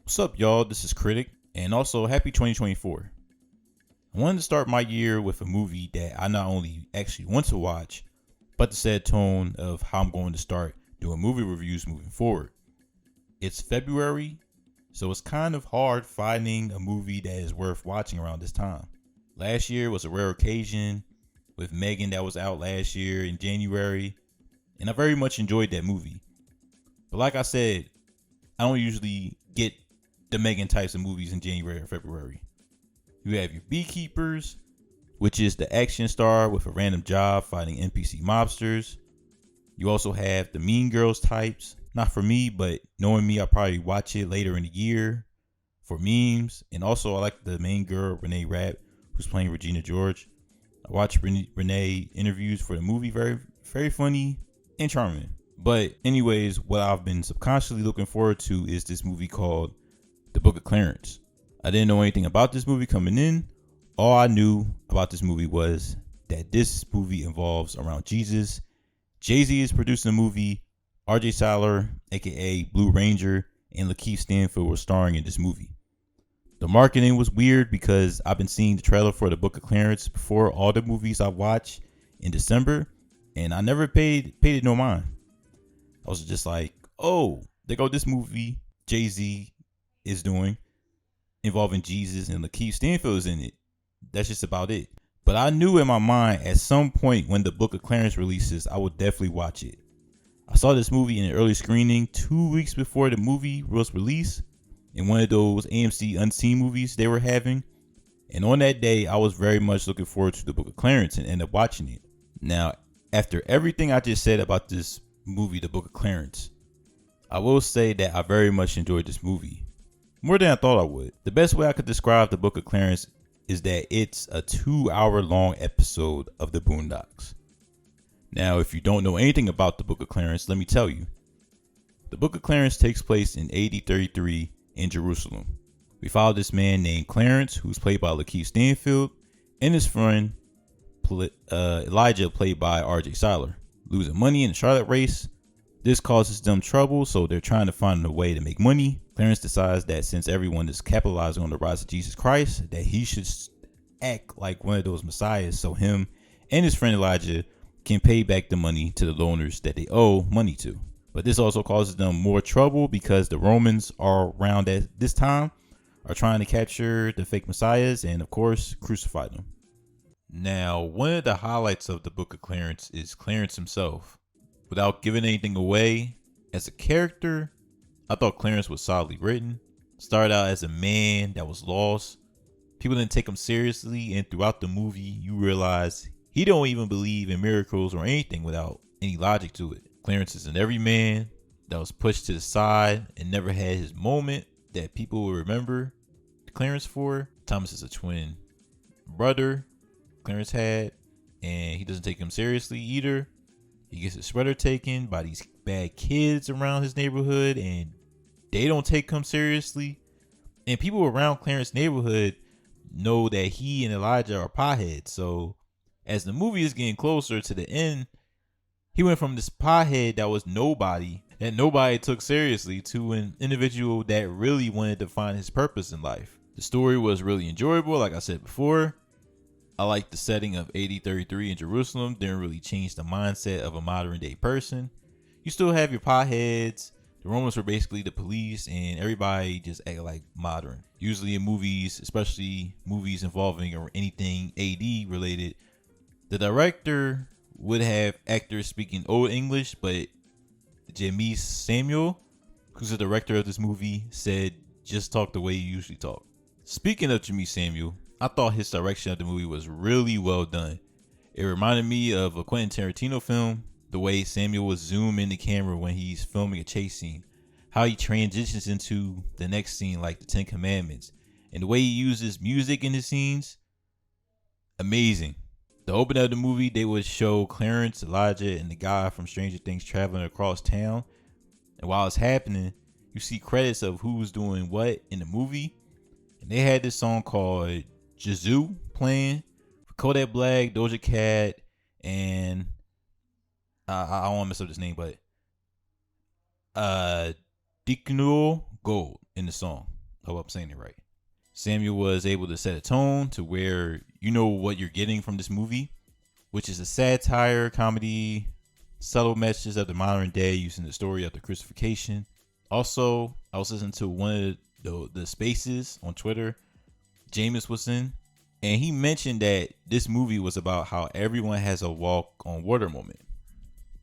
What's up, y'all? This is Critic, and also happy 2024. I wanted to start my year with a movie that I not only actually want to watch, but to set a tone of how I'm going to start doing movie reviews moving forward. It's February, so it's kind of hard finding a movie that is worth watching around this time. Last year was a rare occasion with Megan that was out last year in January, and I very much enjoyed that movie. But like I said, I don't usually get the Megan types of movies in January or February. You have your Beekeepers, which is the action star with a random job fighting NPC mobsters. You also have the Mean Girls types. Not for me, but knowing me, I'll probably watch it later in the year for memes. And also, I like the main girl, Renee Rapp, who's playing Regina George. I watched Renee interviews for the movie. Very, very funny and charming. But anyways, what I've been subconsciously looking forward to is this movie called The Book of Clarence. I didn't know anything about this movie coming in. All I knew about this movie was that this movie involves around Jesus. Jay-Z is producing the movie. RJ Cyler, aka Blue Ranger, and Lakeith Stanfield were starring in this movie. The marketing was weird because I've been seeing the trailer for The Book of Clarence before all the movies I watched in December, and I never paid it no mind. I was just like, oh, there go this movie Jay-Z is doing involving Jesus and Lakeith Stanfield is in it. That's just about it. But I knew in my mind at some point when The Book of Clarence releases, I would definitely watch it. I saw this movie in an early screening 2 weeks before the movie was released in one of those AMC Unseen movies they were having. And on that day, I was very much looking forward to The Book of Clarence and ended up watching it. Now, after everything I just said about this movie, The Book of Clarence, I will say that I very much enjoyed this movie. More than I thought I would. The best way I could describe The Book of Clarence is that it's a 2-hour long episode of the Boondocks. Now, if you don't know anything about The Book of Clarence, let me tell you. The Book of Clarence takes place in AD 33 in Jerusalem. We follow this man named Clarence, who's played by Lakeith Stanfield, and his friend Elijah, played by RJ Cyler, losing money in the Charlotte race. This causes them trouble, so they're trying to find a way to make money. Clarence decides that since everyone is capitalizing on the rise of Jesus Christ, that he should act like one of those messiahs so him and his friend Elijah can pay back the money to the loners that they owe money to. But this also causes them more trouble because the Romans are around at this time, are trying to capture the fake messiahs and of course crucify them. Now, one of the highlights of The Book of Clarence is Clarence himself. Without giving anything away, as a character, I thought Clarence was solidly written. Started out as a man that was lost. People didn't take him seriously, and throughout the movie, you realize he don't even believe in miracles or anything without any logic to it. Clarence is an everyman that was pushed to the side and never had his moment that people will remember Clarence for. Thomas is a twin brother Clarence had, and he doesn't take him seriously either. He gets his sweater taken by these bad kids around his neighborhood, and they don't take him seriously. And people around Clarence's neighborhood know that he and Elijah are potheads. So as the movie is getting closer to the end, he went from this pothead that was nobody, that nobody took seriously, to an individual that really wanted to find his purpose in life. The story was really enjoyable, like I said before. I like the setting of AD 33 in Jerusalem. Didn't really change the mindset of a modern day person. You still have your potheads. The Romans were basically the police, and everybody just acted like modern. Usually in movies, especially movies involving or anything AD related, the director would have actors speaking Old English, but Jimmy Samuel, who's the director of this movie, said just talk the way you usually talk. Speaking of Jimmy Samuel, I thought his direction of the movie was really well done. It reminded me of a Quentin Tarantino film, the way Samuel would zoom in the camera when he's filming a chase scene, how he transitions into the next scene like the Ten Commandments, and the way he uses music in his scenes, amazing. The opening of the movie, they would show Clarence, Elijah, and the guy from Stranger Things traveling across town, and while it's happening, you see credits of who's doing what in the movie, and they had this song called Jazoo playing for Kodak Black, Doja Cat, and I don't want to mess up this name, but Diknuo Gold in the song. Hope I'm saying it right. Samuel was able to set a tone to where you know what you're getting from this movie, which is a satire, comedy, subtle messages of the modern day using the story of the crucifixion. Also, I was listening to one of the spaces on Twitter Jameis was in, and he mentioned that this movie was about how everyone has a walk on water moment.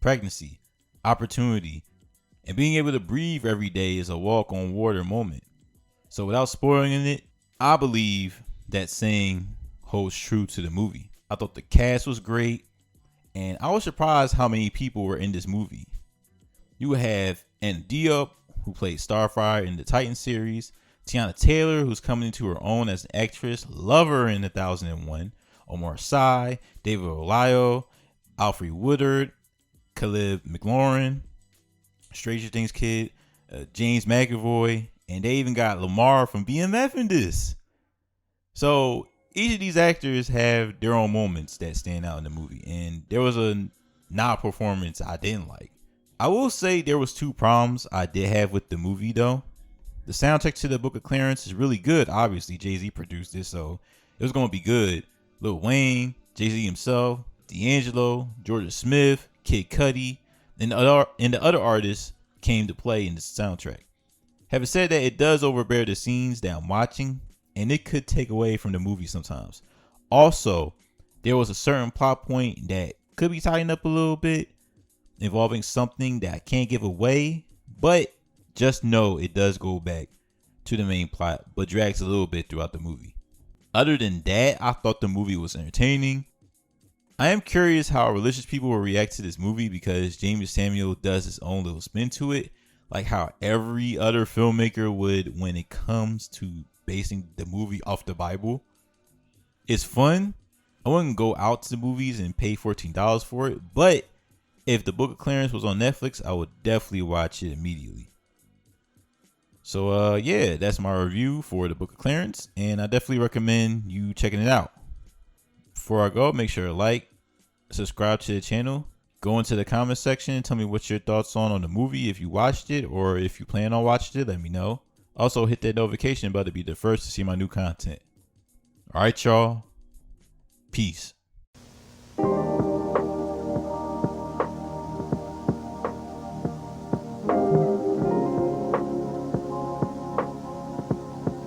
Pregnancy, opportunity, and being able to breathe every day is a walk on water moment. So without spoiling it, I believe that saying holds true to the movie. I thought the cast was great, and I was surprised how many people were in this movie. You would have Anna Diop, who played Starfire in the Titan series, Tiana Taylor, who's coming into her own as an actress, Lover in 1001, Omar Sy, David Olayo, Alfre Woodard, Caleb McLaurin, Stranger Things kid, James McAvoy, and they even got Lamar from BMF in this. So each of these actors have their own moments that stand out in the movie, and there was a not performance I didn't like. I will say there was 2 problems I did have with the movie though. The soundtrack to the Book of Clarence is really good. Obviously, Jay-Z produced this, so it was going to be good. Lil Wayne, Jay-Z himself, D'Angelo, Georgia Smith, Kid Cudi, and the other artists came to play in the soundtrack. Having said that, it does overbear the scenes that I'm watching, and it could take away from the movie sometimes. Also, there was a certain plot point that could be tightened up a little bit, involving something that I can't give away, but just know it does go back to the main plot, but drags a little bit throughout the movie. Other than that, I thought the movie was entertaining. I am curious how religious people will react to this movie because James Samuel does his own little spin to it, like how every other filmmaker would when it comes to basing the movie off the Bible. It's fun. I wouldn't go out to the movies and pay $14 for it, but if the Book of Clarence was on Netflix, I would definitely watch it immediately. So yeah, that's my review for the Book of Clarence, and I definitely recommend you checking it out. Before I go, make sure to like, subscribe to the channel, go into the comment section and tell me what your thoughts on the movie, if you watched it or if you plan on watching it, let me know. Also hit that notification bell to be the first to see my new content. All right, y'all. Peace.